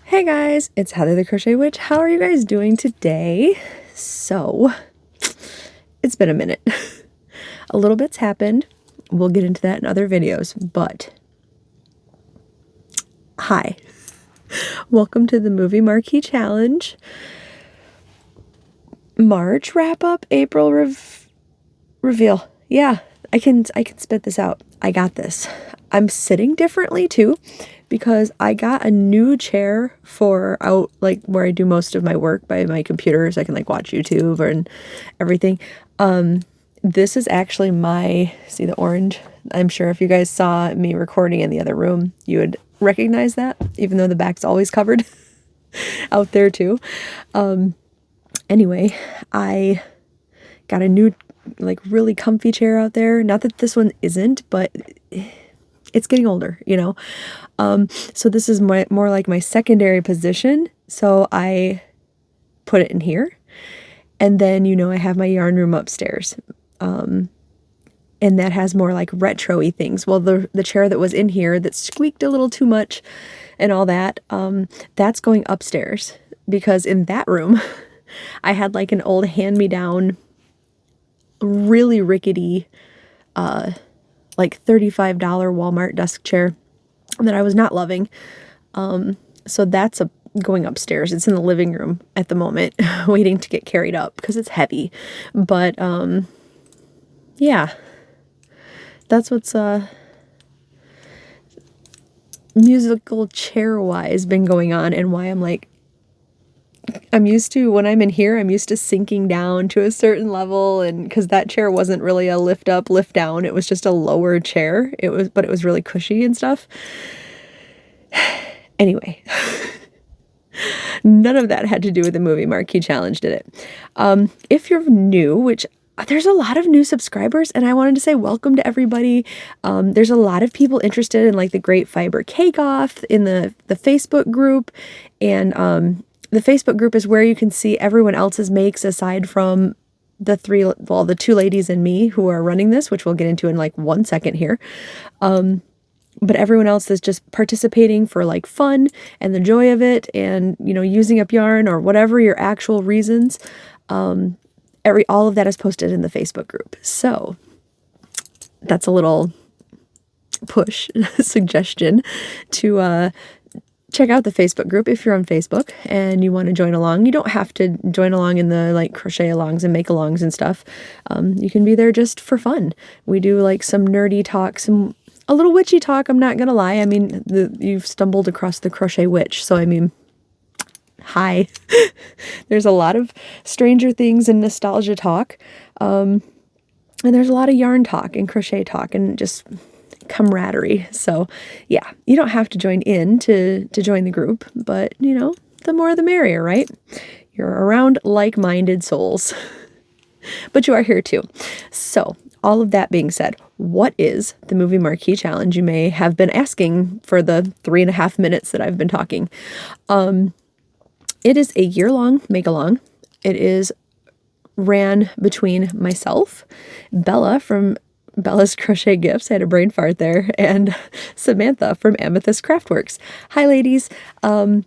Hey guys, it's Heather the Crochet Witch. How are you guys doing today? So, it's been a minute. A little bit's happened. We'll get into that in other videos, but hi. Welcome to the Movie Marquee Challenge. March wrap up, April reveal. Yeah, I can spit this out. I got this. I'm sitting differently too, because I got a new chair for out, like, where I do most of my work by my computer, so I can like watch YouTube and everything. This is actually my, see the orange? I'm sure if you guys saw me recording in the other room, you would recognize that, even though the back's always covered out there too. Anyway, I got a new, like, really comfy chair out there. Not that this one isn't, but it's getting older, you know? So this is more like my secondary position. So I put it in here. And then, you know, I have my yarn room upstairs. And that has more like retro-y things. Well, the chair that was in here that squeaked a little too much and all that, that's going upstairs. Because in that room, I had like an old hand-me-down, really rickety, like $35 Walmart desk chair that I was not loving. So that's going upstairs. It's in the living room at the moment, waiting to get carried up because it's heavy. But yeah, that's what's musical chair wise been going on, and why I'm like, I'm used to, when I'm in here, I'm used to sinking down to a certain level, and because that chair wasn't really a lift up, lift down, it was just a lower chair. But it was really cushy and stuff. Anyway, none of that had to do with the Movie Marquee Challenge, did it? If you're new, which there's a lot of new subscribers, and I wanted to say welcome to everybody. There's a lot of people interested in like the Great Fiber Cake Off in the Facebook group, and the Facebook group is where you can see everyone else's makes aside from the two ladies and me who are running this, which we'll get into in like 1 second here. But everyone else is just participating for like fun and the joy of it, and, you know, using up yarn or whatever your actual reasons. All of that is posted in the Facebook group. So that's a little push suggestion to check out the Facebook group if you're on Facebook and you want to join along. You don't have to join along in the like crochet alongs and make alongs and stuff. You can be there just for fun. We do like some nerdy talk, a little witchy talk, I'm not gonna lie. I mean, you've stumbled across the Crochet Witch, so I mean, hi. There's a lot of Stranger Things and nostalgia talk, and there's a lot of yarn talk and crochet talk and just camaraderie. So yeah, you don't have to join in to join the group, but you know, the more the merrier, right? You're around like-minded souls. But you are here too. So all of that being said, what is the Movie Marquee Challenge? You may have been asking for the 3.5 minutes that I've been talking. It is a year-long make-along. It is ran between myself, Bella from Bella's Crochet Gifts, I had a brain fart there, and Samantha from Amethyst Craftworks. Hi, ladies. And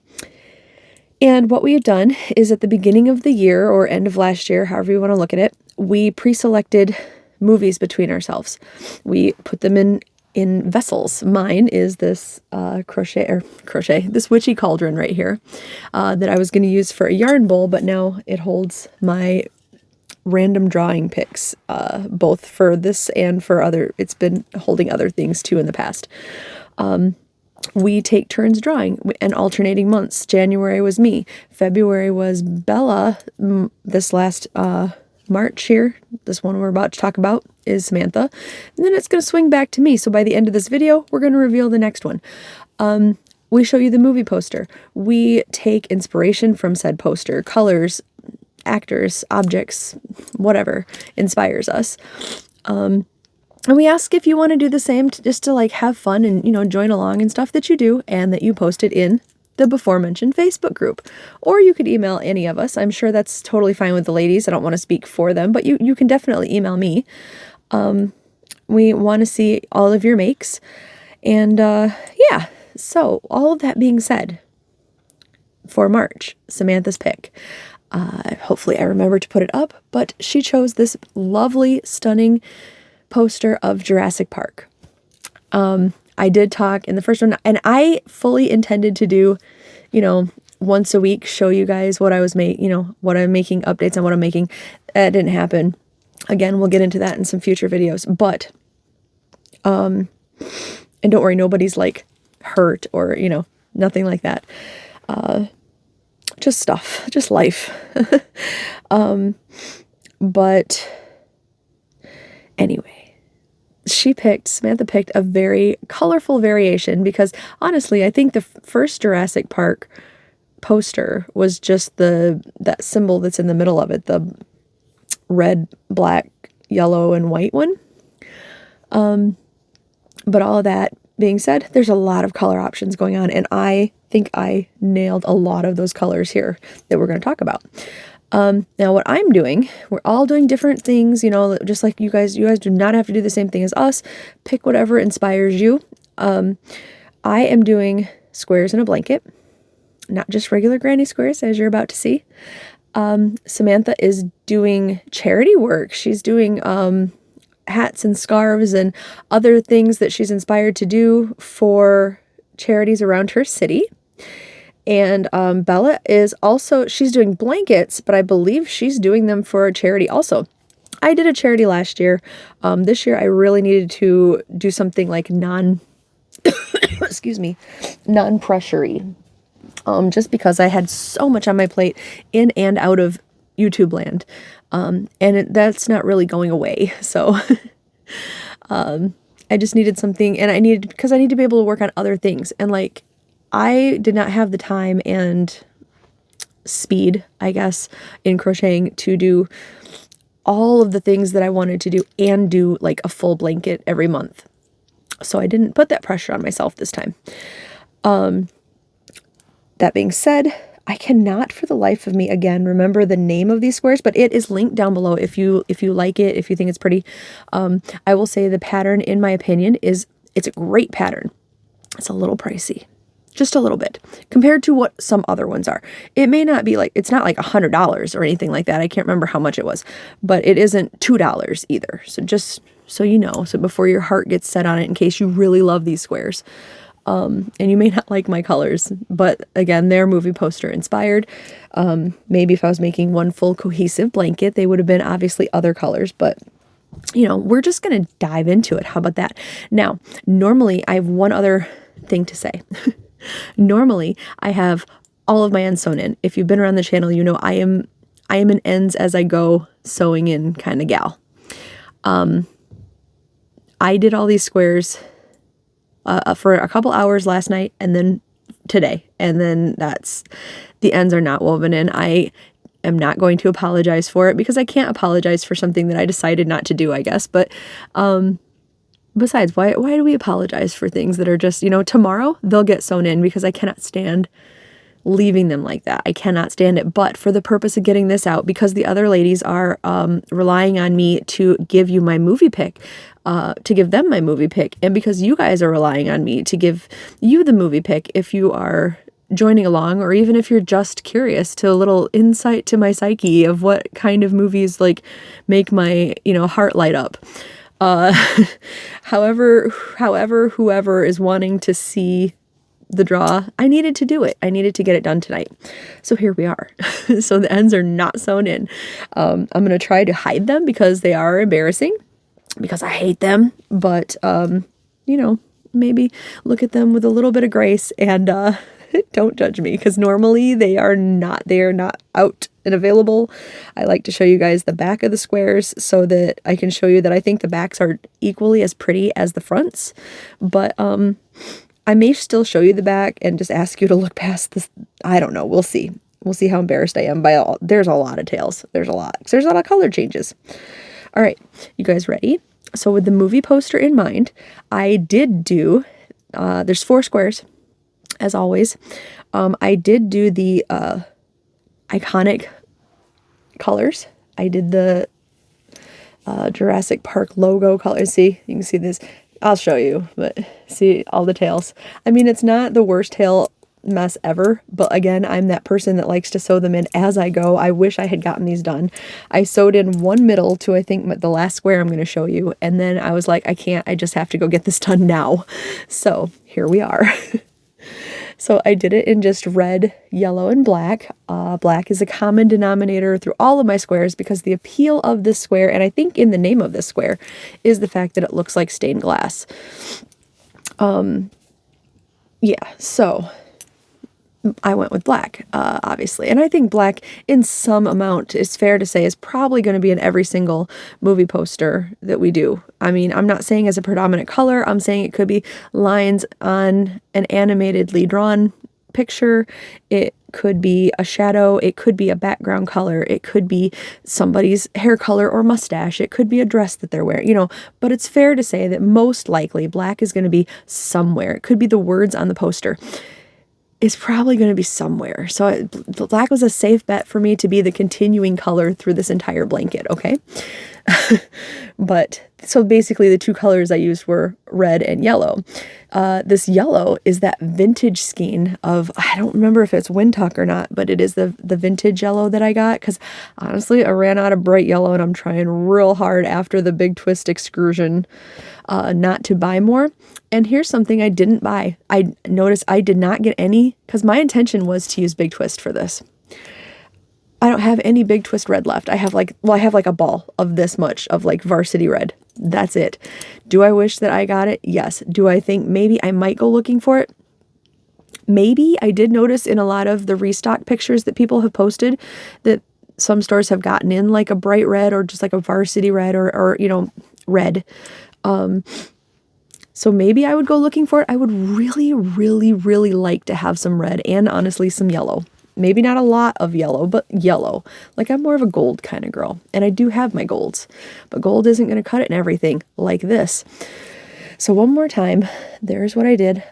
what we have done is at the beginning of the year or end of last year, however you want to look at it, we pre-selected movies between ourselves. We put them in vessels. Mine is this this witchy cauldron right here that I was going to use for a yarn bowl, but now it holds my random drawing picks, both for this and for it's been holding other things too in the past. We take turns drawing and alternating months. January was me. February was Bella. This last March here, this one we're about to talk about, is Samantha. And then it's going to swing back to me. So by the end of this video, we're going to reveal the next one. We show you the movie poster. We take inspiration from said poster, colors, actors, objects, whatever inspires us. And we ask if you want to do the same, just to like have fun and, you know, join along and stuff that you do and that you post it in the before mentioned Facebook group. Or you could email any of us. I'm sure that's totally fine with the ladies. I don't want to speak for them, but you can definitely email me. We want to see all of your makes. And yeah, so all of that being said, for March, Samantha's pick. Hopefully I remember to put it up, but she chose this lovely, stunning poster of Jurassic Park. I did talk in the first one, and I fully intended to do, once a week, show you guys what I was what I'm making, updates on what I'm making. That didn't happen. Again, we'll get into that in some future videos, but, and don't worry, nobody's like hurt or, nothing like that. Just stuff, just life. But anyway, Samantha picked a very colorful variation because honestly, I think the first Jurassic Park poster was just that symbol that's in the middle of it, the red, black, yellow, and white one. But all of that being said, there's a lot of color options going on, and I think I nailed a lot of those colors here that we're going to talk about. Now what I'm doing, we're all doing different things, just like you guys do not have to do the same thing as us. Pick whatever inspires you. I am doing squares in a blanket, not just regular granny squares as you're about to see. Samantha is doing charity work. She's doing, hats and scarves and other things that she's inspired to do for charities around her city. And Bella is also, she's doing blankets, but I believe she's doing them for a charity also. I did a charity last year. This year I really needed to do something like excuse me, non-pressury. Just because I had so much on my plate in and out of YouTube land. And that's not really going away. So I just needed something, and because I need to be able to work on other things. And like, I did not have the time and speed, I guess, in crocheting to do all of the things that I wanted to do and do like a full blanket every month. So I didn't put that pressure on myself this time. That being said, I cannot for the life of me, again, remember the name of these squares, but it is linked down below if you like it, if you think it's pretty. I will say the pattern, in my opinion, it's a great pattern. It's a little pricey. Just a little bit compared to what some other ones are. It may not be like, it's not like $100 or anything like that. I can't remember how much it was, but it isn't $2 either. So just so you know, so before your heart gets set on it, in case you really love these squares. And you may not like my colors, but again, they're movie poster inspired. Maybe if I was making one full cohesive blanket, they would have been obviously other colors, but we're just going to dive into it. How about that? Now, normally I have one other thing to say. Normally I have all of my ends sewn in. If you've been around the channel, I am an ends as I go sewing in kind of gal. I did all these squares for a couple hours last night and then today. And then the ends are not woven in. I am not going to apologize for it because I can't apologize for something that I decided not to do, I guess. But besides, why do we apologize for things that are just, tomorrow they'll get sewn in because I cannot stand leaving them like that. I cannot stand it. But for the purpose of getting this out, because the other ladies are relying on me to give you my movie pick, to give them my movie pick, and because you guys are relying on me to give you the movie pick if you are joining along, or even if you're just curious to a little insight to my psyche of what kind of movies like make my, heart light up. However, whoever is wanting to see the draw, I needed to do it. I needed to get it done tonight. So here we are. So the ends are not sewn in. I'm going to try to hide them because they are embarrassing, because I hate them, but, maybe look at them with a little bit of grace and, don't judge me, because normally they are not out and available. I like to show you guys the back of the squares so that I can show you that I think the backs are equally as pretty as the fronts, but, I may still show you the back and just ask you to look past this. I don't know. We'll see. We'll see how embarrassed I am there's a lot of tails. There's a lot of color changes. All right. You guys ready? So with the movie poster in mind, I did do, there's 4 squares as always. I did do the, iconic colors. I did the, Jurassic Park logo colors. See, you can see this. I'll show you, but see all the tails. I mean, it's not the worst tail mess ever. But again, I'm that person that likes to sew them in as I go. I wish I had gotten these done. I sewed in one middle to, I think, the last square I'm going to show you. And then I was like, I can't, I just have to go get this done now. So here we are. So I did it in just red, yellow, and black. Black is a common denominator through all of my squares because the appeal of this square, and I think in the name of this square, is the fact that it looks like stained glass. Yeah, so I went with black, obviously. And I think black, in some amount, it's fair to say, is probably going to be in every single movie poster that we do. I mean, I'm not saying as a predominant color. I'm saying it could be lines on an animatedly drawn picture. It could be a shadow. It could be a background color. It could be somebody's hair color or mustache. It could be a dress that they're wearing, you know. But it's fair to say that most likely black is going to be somewhere. It could be the words on the poster. Is probably going to be somewhere. So black was a safe bet for me to be the continuing color through this entire blanket, okay? But, so basically the two colors I used were red and yellow. This yellow is that vintage skein of, I don't remember if it's Windtuck or not, but it is the vintage yellow that I got, because honestly, I ran out of bright yellow, and I'm trying real hard after the Big Twist excursion not to buy more. And here's something I didn't buy. I noticed I did not get any, because my intention was to use Big Twist for this. I don't have any Big Twist red left. I have like a ball of this much of like varsity red. That's it. Do I wish that I got it? Yes. Do I think maybe I might go looking for it? Maybe. I did notice in a lot of the restock pictures that people have posted that some stores have gotten in like a bright red or just like a varsity red or you know, red. So maybe I would go looking for it. I would really, really, really like to have some red and honestly some yellow. Maybe not a lot of yellow, but yellow. Like I'm more of a gold kind of girl. And I do have my golds. But gold isn't going to cut it in everything like this. So one more time, there's what I did.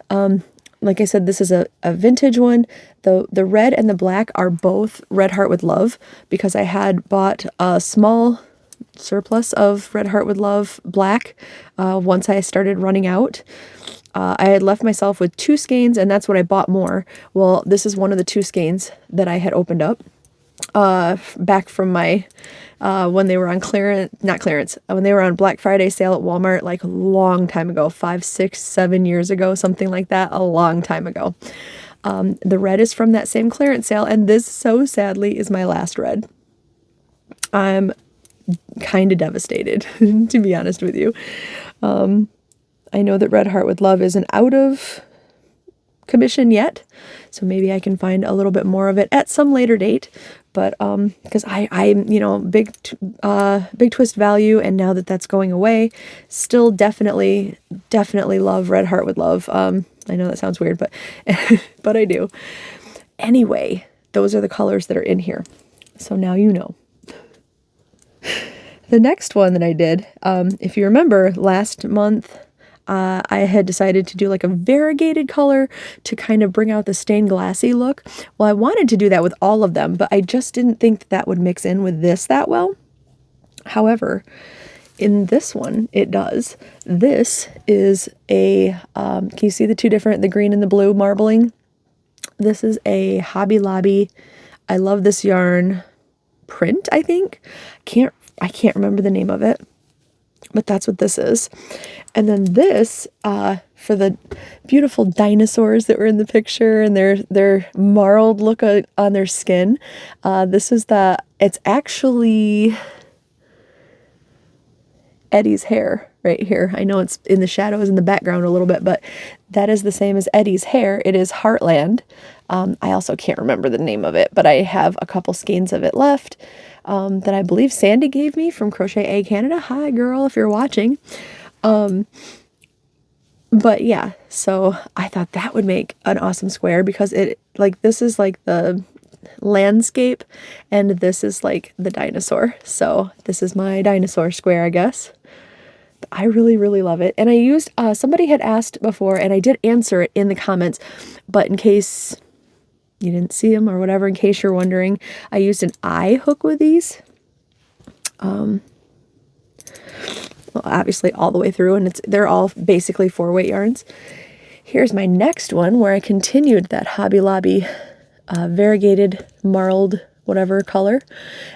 Like I said, this is a vintage one. The red and the black are both Red Heart with Love because I had bought a small surplus of Red Heart with Love black once I started running out. I had left myself with 2 skeins, and that's what I bought more. Well, this is one of the 2 skeins that I had opened up back from my when they were on when they were on Black Friday sale at Walmart, like a long time ago, 5, 6, 7 years ago, something like that, a long time ago. The red is from that same clearance sale, and this, so sadly, is my last red. I'm kind of devastated, to be honest with you. I know that Red Heart with Love isn't out of commission yet, so maybe I can find a little bit more of it at some later date. But because I'm you know, big twist value, and now that that's going away, still definitely love Red Heart with Love. I know that sounds weird, but but I do. Anyway, those are the colors that are in here. So now you know. The next one that I did, if you remember last month, I had decided to do like a variegated color to kind of bring out the stained glassy look. Well, I wanted to do that with all of them, but I just didn't think that would mix in with this that well. However, in this one, it does. This is a, can you see the two different, the green and the blue marbling? This is a Hobby Lobby, I love this yarn print, I think. I can't remember the name of it, but that's what this is. And then this, for the beautiful dinosaurs that were in the picture and their marled look on their skin, this is it's actually Eddie's hair right here. I know it's in the shadows in the background a little bit, but that is the same as Eddie's hair. It is Heartland. I also can't remember the name of it, but I have a couple skeins of it left that I believe Sandy gave me from Crochet A Canada. Hi, girl, if you're watching. But yeah, so I thought that would make an awesome square because it, like, this is like the landscape and this is like the dinosaur. So this is my dinosaur square, I guess. I really, really love it. And I used, somebody had asked before, and I did answer it in the comments, but in case you didn't see them or whatever, in case you're wondering, I used an eye hook with these. Well, obviously all the way through, and they're all basically 4-weight yarns. Here's my next one where I continued that Hobby Lobby variegated marled whatever color.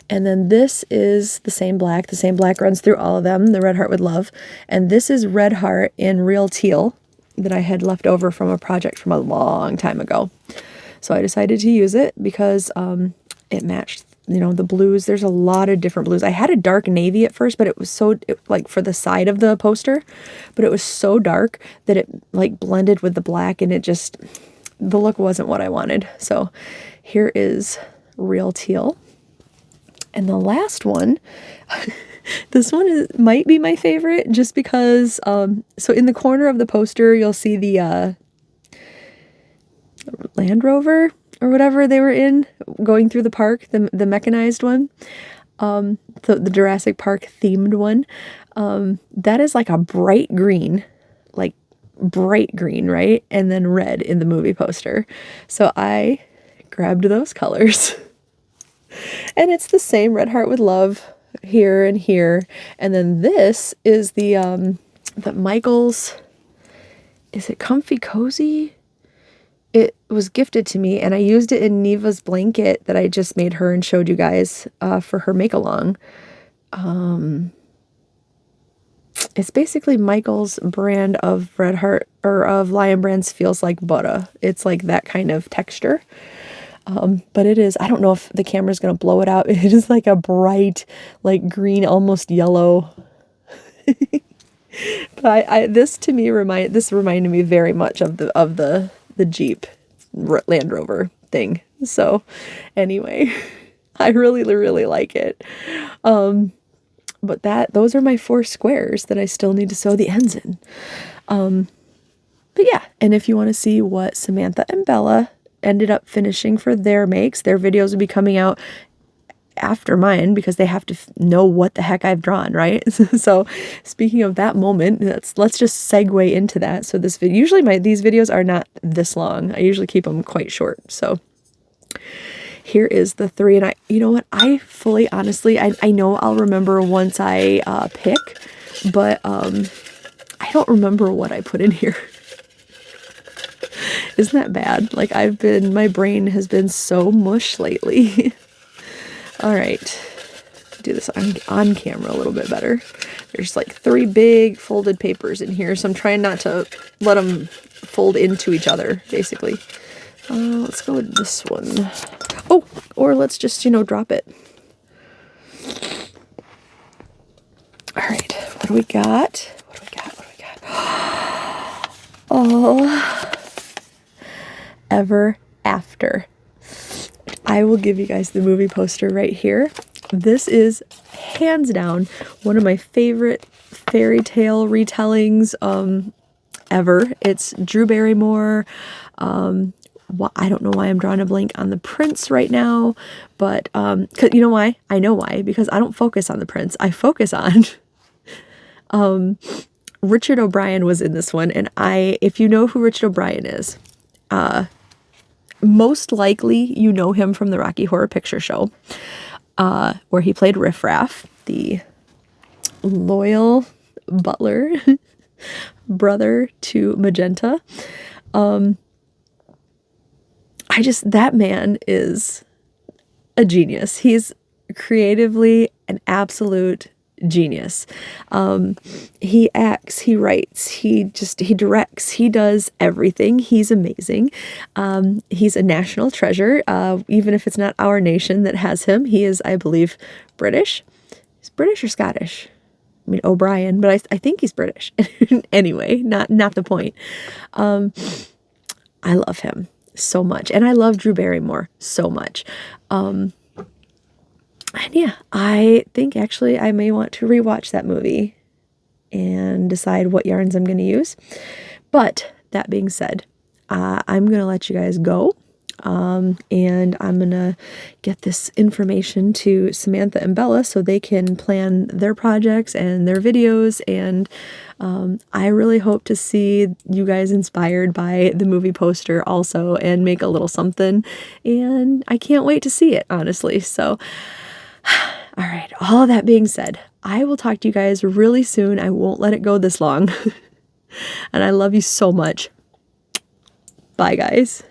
And then this is the same black. The same black runs through all of them, the Red Heart with Love. And this is Red Heart in Real Teal that I had left over from a project from a long time ago. So I decided to use it because it matched, you know, the blues. There's a lot of different blues. I had a dark navy at first, but it was so, like for the side of the poster, but it was so dark that it like blended with the black and it just, the look wasn't what I wanted. So here is Real Teal. And the last one, this one might be my favorite just because, so in the corner of the poster, you'll see the Land Rover or whatever they were in going through the park, the mechanized one, the Jurassic Park themed one. That is like a bright green, right? And then red in the movie poster. So I grabbed those colors. And it's the same Red Heart with Love here and here. And then this is the Michael's, is it Comfy Cozy? It was gifted to me and I used it in Neva's blanket that I just made her and showed you guys for her make-along. It's basically Michael's brand of Red Heart, or of Lion Brands Feels Like Butter. It's like that kind of texture. But it is, I don't know if the camera's going to blow it out. It is like a bright, like green, almost yellow. But this to me reminded me very much of the Jeep Land Rover thing. So anyway, I really, really like it. But those are my 4 squares that I still need to sew the ends in. But yeah, and if you want to see what Samantha and Bella ended up finishing for their makes, their videos will be coming out after mine because they have to know what the heck I've drawn, right? So speaking of that moment, let's just segue into that. So this video, usually these videos are not this long. I usually keep them quite short. So here is the 3, and you know what? I fully, honestly, I know I'll remember once I pick, but I don't remember what I put in here. Isn't that bad? Like my brain has been so mush lately. All right, do this on camera a little bit better. There's like 3 big folded papers in here, so I'm trying not to let them fold into each other, basically. Let's go with this one. Oh, or let's just, drop it. All right, what do we got? Oh, Ever After. I will give you guys the movie poster right here. This is hands down one of my favorite fairy tale retellings ever. It's Drew Barrymore. I don't know why I'm drawing a blank on the prince right now, but you know why? I know why, because I don't focus on the prince. I focus on Richard O'Brien was in this one, and if you know who Richard O'Brien is, most likely you know him from the Rocky Horror Picture Show, where he played Riff Raff, the loyal butler brother to Magenta. That man is a genius. He's creatively an absolute genius. He acts, he writes, he directs, he does everything. He's amazing. He's a national treasure. Even if it's not our nation that has him, he is, I believe, British. He's British or Scottish? I mean, O'Brien, but I think he's British. Anyway, not the point. I love him so much. And I love Drew Barrymore so much. And yeah, I think actually I may want to rewatch that movie and decide what yarns I'm going to use. But that being said, I'm going to let you guys go. And I'm going to get this information to Samantha and Bella so they can plan their projects and their videos. And I really hope to see you guys inspired by the movie poster also and make a little something. And I can't wait to see it, honestly. So, all right, all that being said, I will talk to you guys really soon. I won't let it go this long. And I love you so much. Bye, guys.